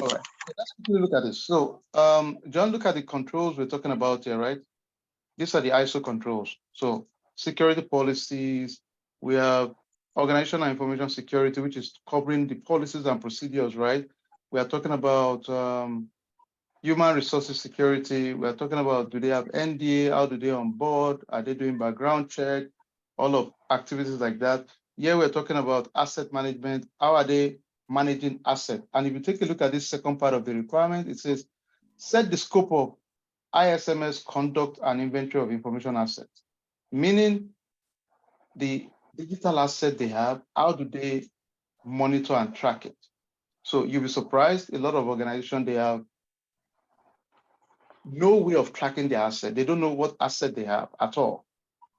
All right, let's quickly look at this. So, John, look at the controls we're talking about here, right? These are the ISO controls. So, security policies, we have organizational information security, which is covering the policies and procedures, right? We are talking about human resources security. We are talking about, do they have NDA? How do they onboard? Are they doing background check? All of activities like that. Here we're talking about asset management. How are they managing asset? And if you take a look at this second part of the requirement, it says, set the scope of ISMS conduct and inventory of information assets, meaning the digital asset they have, how do they monitor and track it? So you'll be surprised, a lot of organizations, they have no way of tracking their asset. They don't know what asset they have at all.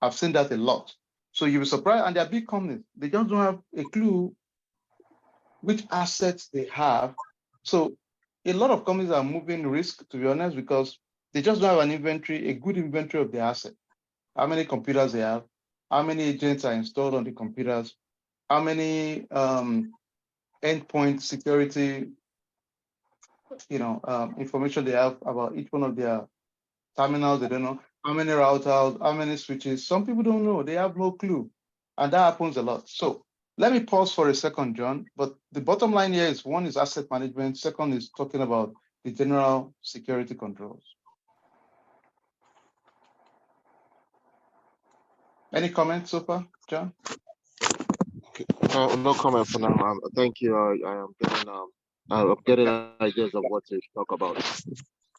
I've seen that a lot. So you'll be surprised, and they're big companies. They just don't have a clue which assets they have. So a lot of companies are moving risk, to be honest, because they just don't have an inventory, a good inventory of their asset. How many computers they have, how many agents are installed on the computers, how many endpoint security, information they have about each one of their terminals. They don't know how many routers, how many switches. Some people don't know. They have no clue. And that happens a lot. So let me pause for a second, John. But the bottom line here is, one is asset management. Second is talking about the general security controls. Any comments so far, John? Okay. No comment for now. Thank you. I'm getting ideas of what to talk about.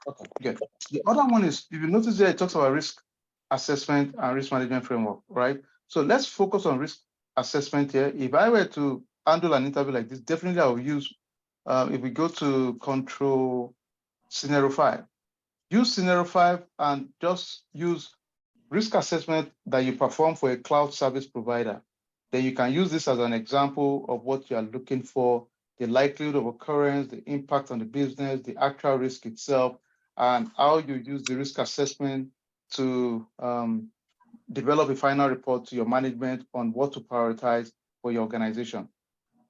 Okay, good. The other one is, if you notice there, it talks about risk assessment and risk management framework, right? So let's focus on risk assessment here. If I were to handle an interview like this, definitely I will use, if we go to control scenario 5, use scenario 5 and just use risk assessment that you perform for a cloud service provider. Then you can use this as an example of what you are looking for, the likelihood of occurrence, the impact on the business, the actual risk itself, and how you use the risk assessment to develop a final report to your management on what to prioritize for your organization.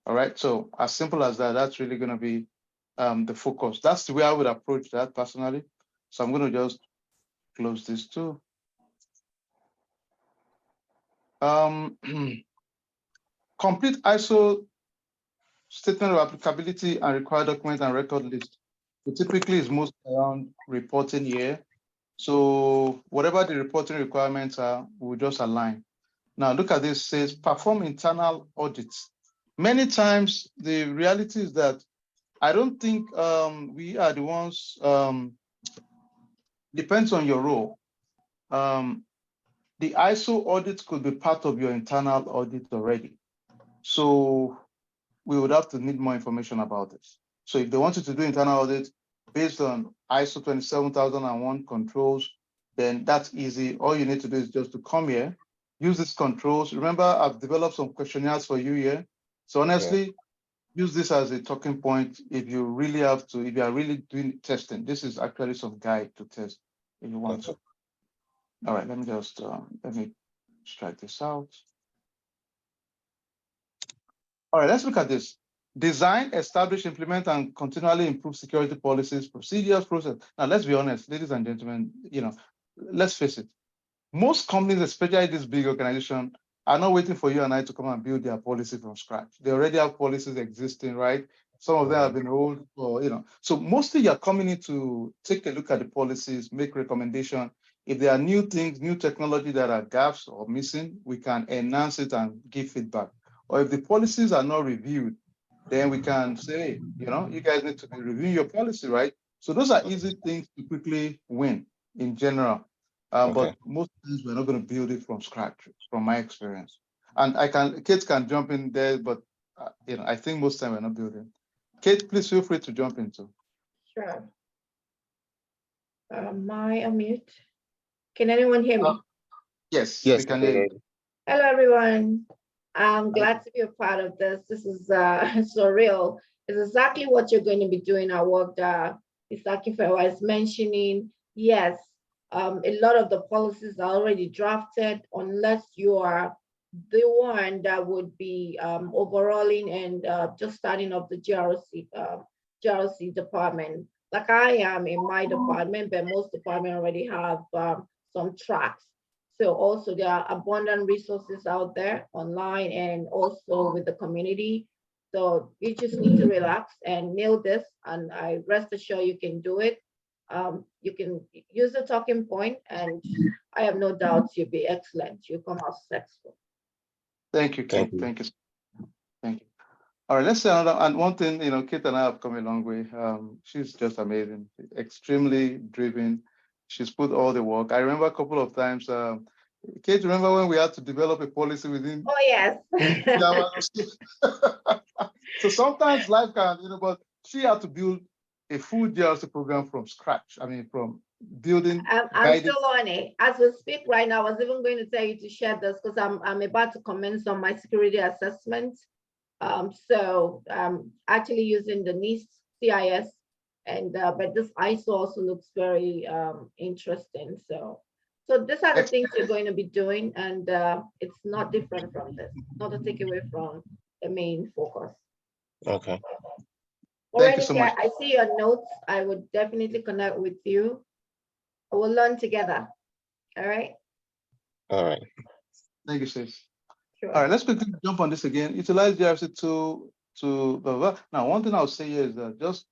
All right, so as simple as that, that's really going to be the focus. That's the way I would approach that personally. So I'm going to just close this too. Complete ISO statement of applicability and required document and record list. It typically is most around reporting here. So whatever the reporting requirements are, we'll just align. Now look at this, says perform internal audits. Many times the reality is that I don't think we are the ones, depends on your role. The ISO audit could be part of your internal audit already. So we would have to need more information about this. So if they wanted to do internal audit based on ISO 27001 controls, then that's easy. All you need to do is just to come here, use these controls. Remember, I've developed some questionnaires for you here. So honestly, use this as a talking point if you really have to, if you are really doing testing. This is actually some guide to test if you want to. All right, let me just, let me strike this out. All right, let's look at this. Design, establish, implement, and continually improve security policies, procedures, process. Now, let's be honest, ladies and gentlemen, let's face it. Most companies, especially this big organization, are not waiting for you and I to come and build their policy from scratch. They already have policies existing, right? Some of them have been old, or, So mostly you're coming in to take a look at the policies, make recommendations. If there are new things, new technology that are gaps or missing, we can enhance it and give feedback. Or if the policies are not reviewed, then we can say, you guys need to be reviewing your policy, right? So those are easy things to quickly win in general. But most times we're not going to build it from scratch, from my experience. And Kate can jump in there, but I think most time we're not building. Kate, please feel free to jump in too. Sure. Am I on mute? Can anyone hear me? Yes, we can hear you. Hello, everyone. I'm glad to be a part of this. This is surreal. It's exactly what you're going to be doing at work. Isakife was mentioning. Yes, a lot of the policies are already drafted, unless you are the one that would be overhauling and just starting up the GRC GRC department. Like I am in my department, but most departments already have some tracks. So also there are abundant resources out there online and also with the community. So you just need to relax and nail this, and I rest assured you can do it. You can use the talking point, and I have no doubts you'll be excellent. You'll come out successful. Thank you, Thank Kate. you. Thank you. Thank you. All right, let's say another, and one thing, Kate and I have come a long way. She's just amazing, extremely driven. She's put all the work. I remember a couple of times, Kate, remember when we had to develop a policy within Oh, yes. hours? So sometimes life can, but she had to build a full GRC program from scratch. I mean, from building, I'm guiding. still on it. As we speak right now, I was even going to tell you to share this because I'm about to commence on my security assessment. So actually using the NIST CIS, and but this ISO also looks very interesting. So these are the things you're going to be doing, and it's not different from this, not to take away from the main focus. Okay. Thank you so much. I see your notes. I would definitely connect with you. We'll learn together. All right. All right. Thank you, sis. Sure. All right, let's quickly jump on this again. Utilize GRC to blah, blah, blah. Now, one thing I'll say here is that just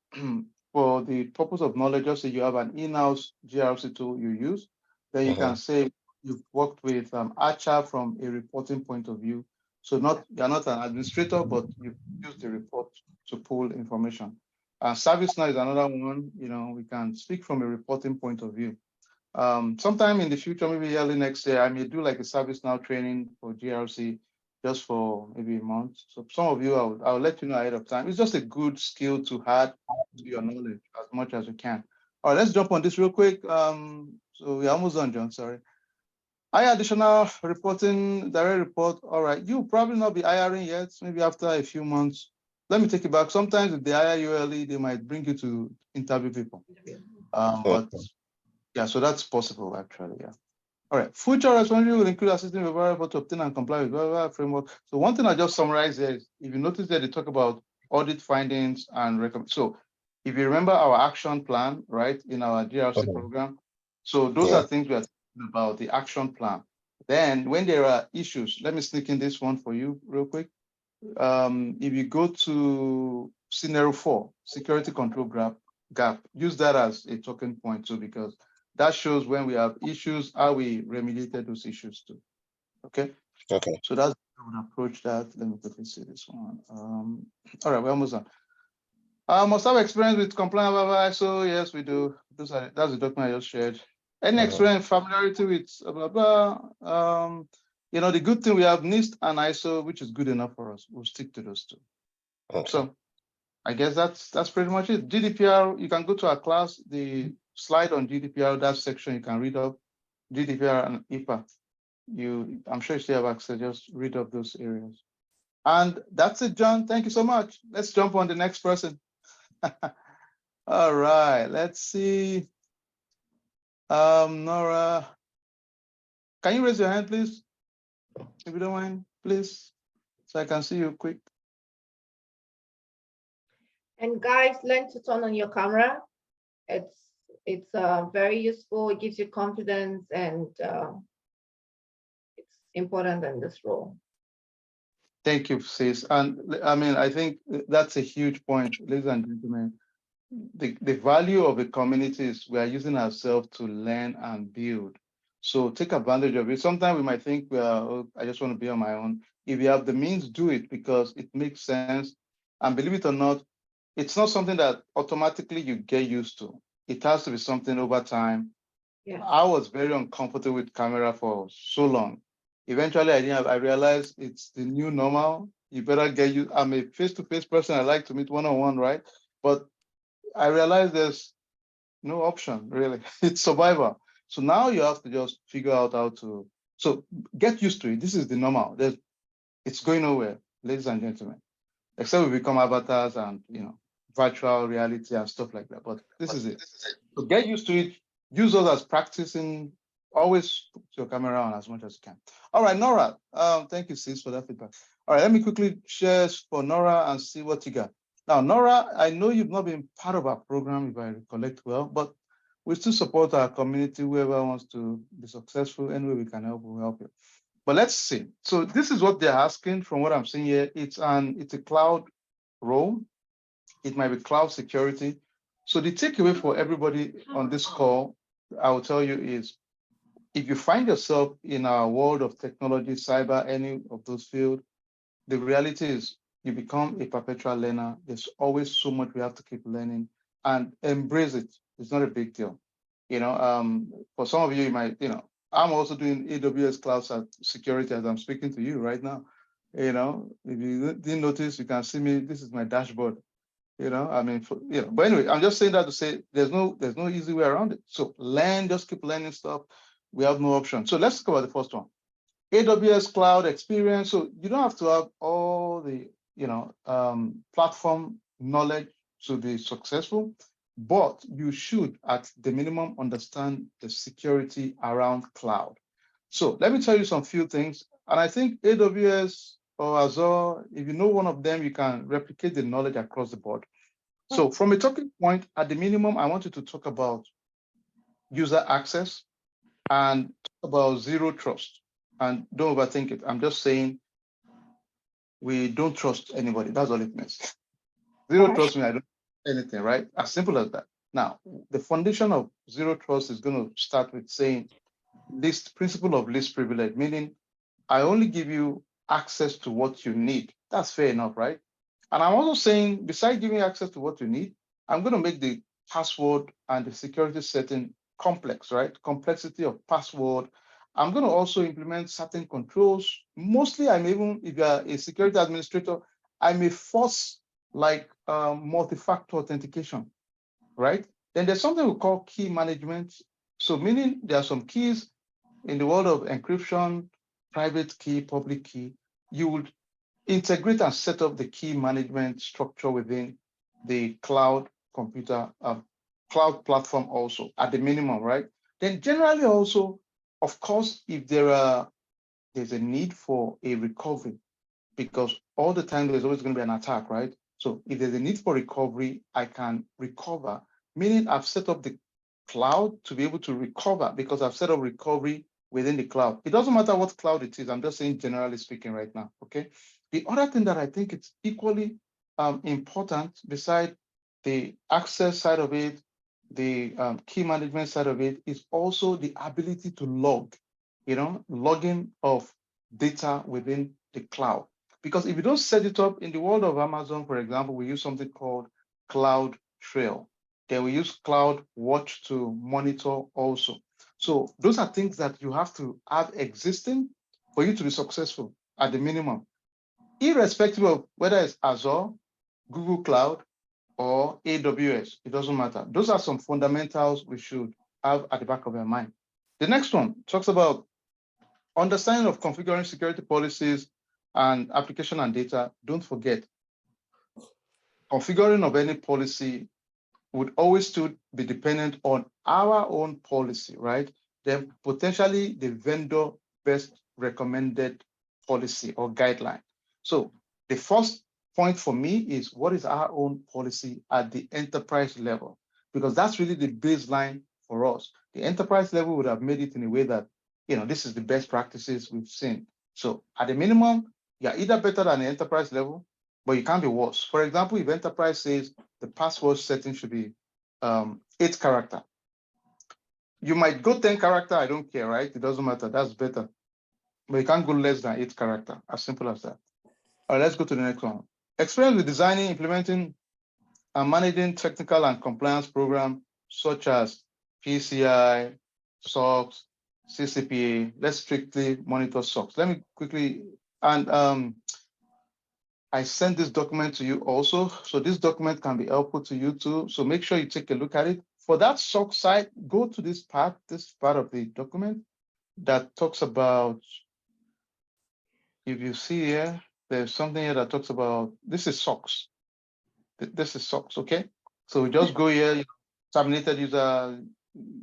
for the purpose of knowledge, just say you have an in-house GRC tool you use, then you can say you've worked with Archer from a reporting point of view. So you're not an administrator, but you use the report to pull information. ServiceNow is another one. We can speak from a reporting point of view. Sometime in the future, maybe early next year, I may do like a ServiceNow training for GRC just for maybe a month. So some of you, I'll let you know ahead of time. It's just a good skill to add to your knowledge as much as you can. All right, let's jump on this real quick. So we're almost done, John, sorry. Additional reporting, direct report. All right, you'll probably not be hiring yet, maybe after a few months. Let me take it back. Sometimes if they hire you early, they might bring you to interview people. But yeah, so that's possible actually, yeah. All right, future responsibility will include assisting the variable to obtain and comply with blah, framework. So one thing I just summarized here is, if you notice that they talk about audit findings and recommend. So if you remember our action plan, right, in our GRC program, so those are things we are talking about, the action plan. Then when there are issues, let me sneak in this one for you real quick. If you go to scenario 4, security control gap, use that as a talking point too, because that shows when we have issues, how we remediated those issues too. Okay. Okay. So that's how we would approach that. Let me quickly see this one. All right, we're almost done. Must have experience with compliance. So yes, we do. That's the document I just shared. Any experience, familiarity with blah blah. The good thing, we have NIST and ISO, which is good enough for us. We'll stick to those two. Okay. So I guess that's pretty much it. GDPR, you can go to our class, the slide on GDPR, that section you can read up. GDPR and HIPAA. I'm sure you still have access, just read up those areas. And that's it, John. Thank you so much. Let's jump on the next person. All right, let's see. Nora, can you raise your hand, please? If you don't mind, please, so I can see you quick. And guys, learn to turn on your camera. It's very useful. It gives you confidence, and it's important in this role. Thank you, sis. And I mean, I think that's a huge point, ladies and gentlemen. The value of the community is we are using ourselves to learn and build. So take advantage of it. Sometimes we might think, well, I just want to be on my own. If you have the means, do it, because it makes sense. And believe it or not, it's not something that automatically you get used to. It has to be something over time. Yeah. I was very uncomfortable with camera for so long. Eventually, I realized it's the new normal. You better get used. I'm a face-to-face person. I like to meet one-on-one, right? But I realized there's no option, really. It's survival. So now you have to just figure out how to. So get used to it. This is the normal. It's going nowhere, ladies and gentlemen. Except we become avatars and virtual reality and stuff like that. But this is it. So get used to it. Use those as practicing. Always put your camera on as much as you can. All right, Nora. Thank you, sis, for that feedback. All right, let me quickly share for Nora and see what you got. Now, Nora, I know you've not been part of our program, if I recollect well, but we still support our community. Whoever wants to be successful, any way we can help, we'll help you. But let's see. So this is what they're asking from what I'm seeing here. It's a cloud role. It might be cloud security. So the takeaway for everybody on this call, I will tell you is, if you find yourself in our world of technology, cyber, any of those fields, the reality is you become a perpetual learner. There's always so much we have to keep learning, and embrace it. It's not a big deal. For some of you, you might, I'm also doing AWS cloud security as I'm speaking to you right now. If you didn't notice, you can see me. This is my dashboard. But anyway, I'm just saying that to say there's no easy way around it. So just keep learning stuff. We have no option. So let's talk about the first one. AWS cloud experience. So you don't have to have all the platform knowledge to be successful, but you should at the minimum understand the security around cloud. So let me tell you some few things. And I think AWS or Azure, if you know one of them, you can replicate the knowledge across the board. So from a talking point, at the minimum, I want you to talk about user access and talk about zero trust. And don't overthink it. I'm just saying we don't trust anybody. That's all it means. Zero trust means I don't trust anything, right? As simple as that. Now, the foundation of zero trust is going to start with saying principle of least privilege, meaning I only give you access to what you need. That's fair enough, right? And I'm also saying, besides giving access to what you need, I'm going to make the password and the security setting complex, right? Complexity of password. I'm going to also implement certain controls. Mostly, if you're a security administrator, I may force like multi-factor authentication, right? Then there's something we call key management. So meaning there are some keys in the world of encryption, private key, public key. You would integrate and set up the key management structure within the cloud cloud platform also at the minimum, right? Then generally also, of course, if there's a need for a recovery, because all the time there's always going to be an attack, right? So if there's a need for recovery, I can recover, meaning I've set up the cloud to be able to recover because I've set up recovery within the cloud. It doesn't matter what cloud it is. I'm just saying generally speaking right now, okay? The other thing that I think it's equally important beside the access side of it, the key management side of it, is also the ability to logging of data within the cloud. Because if you don't set it up in the world of Amazon, for example, we use something called Cloud Trail. Then we use Cloud Watch to monitor also. So those are things that you have to have existing for you to be successful at the minimum, irrespective of whether it's Azure, Google Cloud, or AWS. It doesn't matter. Those are some fundamentals we should have at the back of our mind. The next one talks about understanding of configuring security policies and application and data. Don't forget, configuring of any policy would always still be dependent on our own policy, right? Then potentially the vendor best recommended policy or guideline. So the first point for me is, what is our own policy at the enterprise level? Because that's really the baseline for us. The enterprise level would have made it in a way that, this is the best practices we've seen. So at the minimum, you're either better than the enterprise level, but you can't be worse. For example, if enterprise says the password setting should be 8 character, you might go 10 character, I don't care, right? It doesn't matter, that's better. But you can't go less than 8 character, as simple as that. All right, let's go to the next one. Experience with designing, implementing, and managing technical and compliance programs such as PCI, SOX, CCPA. Let's strictly monitor SOX. Let me quickly, and I sent this document to you also. So this document can be helpful to you too. So make sure you take a look at it. For that SOX side, go to this part of the document that talks about, if you see here, there's something here that talks about, this is SOX. This is SOX, okay? So we just go here, terminated user,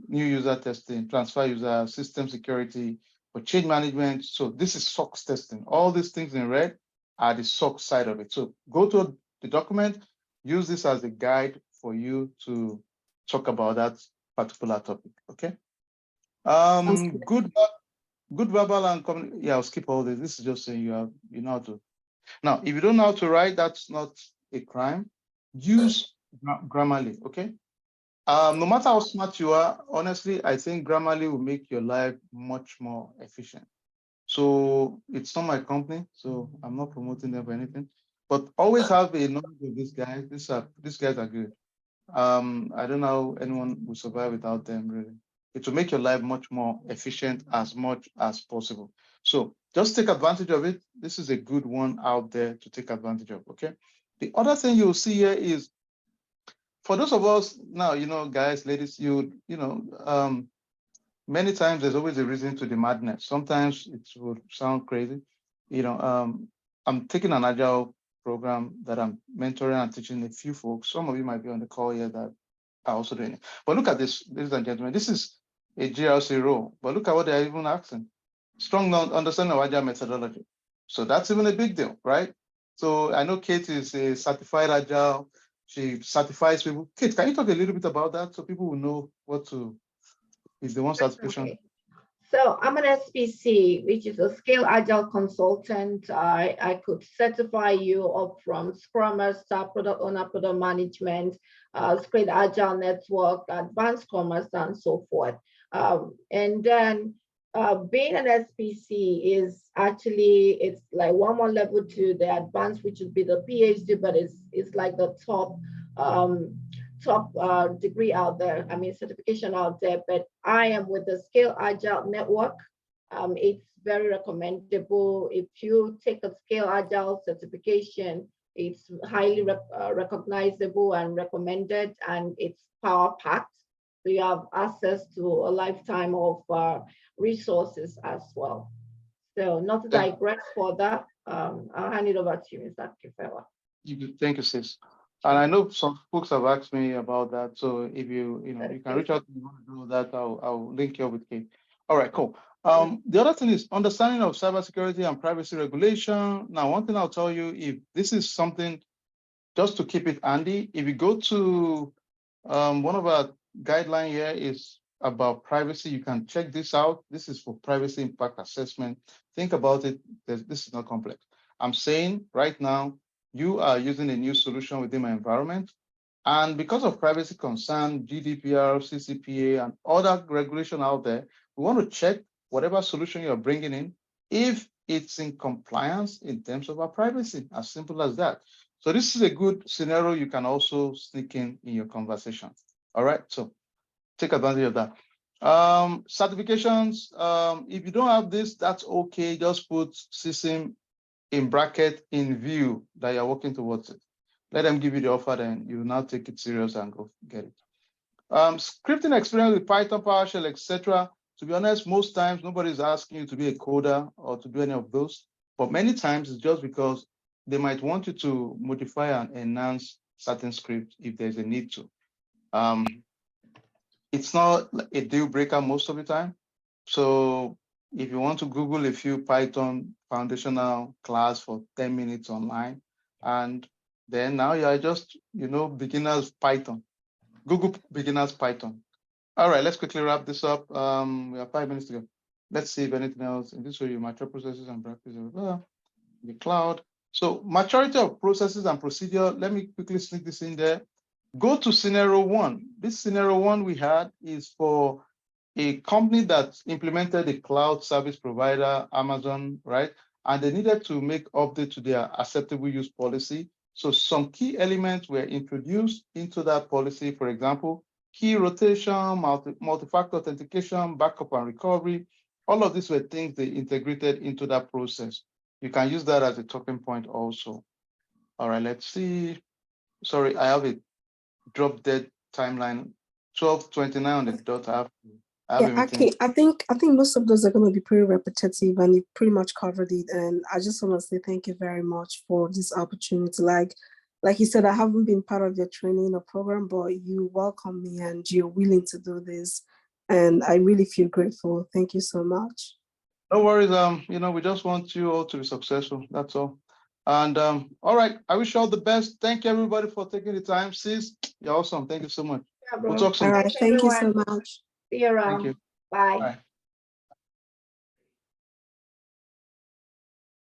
new user testing, transfer user, system security, for change management. So this is SOX testing. All these things in red are the SOX side of it. So go to the document, use this as a guide for you to talk about that particular topic. Okay. Good verbal and yeah, I'll skip all this. This is just saying you know how to. Now, if you don't know how to write, that's not a crime. Use Grammarly, okay? No matter how smart you are, honestly, I think Grammarly will make your life much more efficient. So it's not my company, so I'm not promoting them for anything. But always have a knowledge of these guys. These guys are good. I don't know how anyone will survive without them, really. It will make your life much more efficient as much as possible. So just take advantage of it. This is a good one out there to take advantage of, okay? The other thing you'll see here is, for those of us now, guys, ladies, many times there's always a reason to the madness. Sometimes it will sound crazy. I'm taking an agile program that I'm mentoring and teaching a few folks. Some of you might be on the call here that are also doing it. But look at this, ladies and gentlemen. This is a GRC role, but look at what they're even asking. Strong understanding of agile methodology. So that's even a big deal, right? So I know Kate is a certified agile. She certifies people. Kate, can you talk a little bit about that so people will know what to, if they want certification? Okay. So I'm an SPC, which is a Scale Agile consultant. I could certify you up from Scrum Master, Product Owner, Product Management, Scale Agile Network, Advanced Scrum Master, and so forth. And then being an SPC is actually, it's like one more level to the advanced, which would be the PhD, but it's like the top degree out there, certification out there, but I am with the Scale Agile Network. It's very recommendable. If you take a Scale Agile certification, it's highly recognizable and recommended, and it's power packed. So you have access to a lifetime of resources as well. So not to digress further, I'll hand it over to you, Mr. Kifewa. Thank you, sis. And I know some folks have asked me about that. So if you can reach out to me to do that, I'll link you up with Kate. All right, cool. The other thing is understanding of cybersecurity and privacy regulation. Now, one thing I'll tell you, if this is something, just to keep it handy, if you go to one of our guidelines here is about privacy, you can check this out. This is for privacy impact assessment. Think about it. This is not complex. I'm saying right now, you are using a new solution within my environment. And because of privacy concern, GDPR, CCPA, and other regulation out there, we want to check whatever solution you're bringing in, if it's in compliance in terms of our privacy, as simple as that. So this is a good scenario you can also sneak in your conversation. All right, so take advantage of that. Certifications, if you don't have this, that's okay. Just put CSIM in bracket in view that you're working towards it. Let them give you the offer, then you now take it serious and go get it. Scripting experience with Python, PowerShell, etc. To be honest, most times nobody's asking you to be a coder or to do any of those, but many times it's just because they might want you to modify and enhance certain scripts if there's a need to. It's not a deal breaker most of the time. So if you want to Google a few Python foundational class for 10 minutes online, and then now you are just, beginners Python. Google beginners Python. All right, let's quickly wrap this up. We have 5 minutes to go. Let's see if anything else. In this way, you mature processes and practice the cloud. So maturity of processes and procedure, let me quickly sneak this in there. Go to scenario 1. This scenario 1 we had is for a company that implemented a cloud service provider, Amazon, right? And they needed to make update to their acceptable use policy. So some key elements were introduced into that policy. For example, key rotation, multi-factor authentication, backup and recovery. All of these were things they integrated into that process. You can use that as a talking point also. All right, let's see. Sorry, I have a drop dead timeline. 12:29 on the dot. I think most of those are going to be pretty repetitive, and you pretty much covered it. And I just want to say thank you very much for this opportunity. Like you said, I haven't been part of your training or program, but you welcome me and you're willing to do this, and I really feel grateful. Thank you so much. No worries. We just want you all to be successful. That's all. And all right, I wish you all the best. Thank you everybody for taking the time. Sis, you're awesome. Thank you so much. Yeah, We'll bro. talk soon. All right, Thanks, thank you so everyone. much. See you around. you. Bye. Bye.